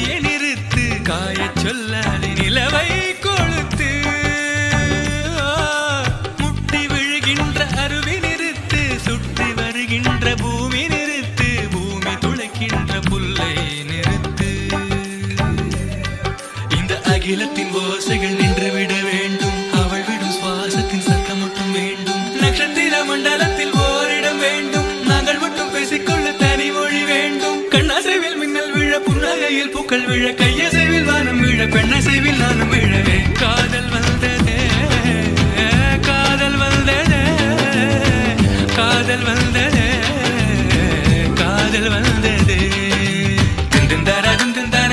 மழையை நிறுத்து காயச் சொல்லாதே நிலவை கொளுத்து முட்டி விழுகின்ற அருவி நிறுத்து சுற்றி வருகின்ற பூமி நிறுத்து பூமி துளைக்கின்ற புல்லை நிறுத்து இந்த அகிலத்தின் ஓசைகள் நின்றுவிட வேண்டும் அவள் விடும் சுவாசத்தின் சத்தம் மட்டும் வேண்டும் நட்சத்திர மண்டலத்தில் ஓரிடம் வேண்டும் நாங்கள் மட்டும் பேசிக்கொள்ள தனி மொழி வேண்டும் கண்ணாசைவில் மின்னல் விழ புன்னகையில் பூக்கள் விழ கையசைவில் வானம் விழ பெண்ணசைவில் நானும் விழவே காதல்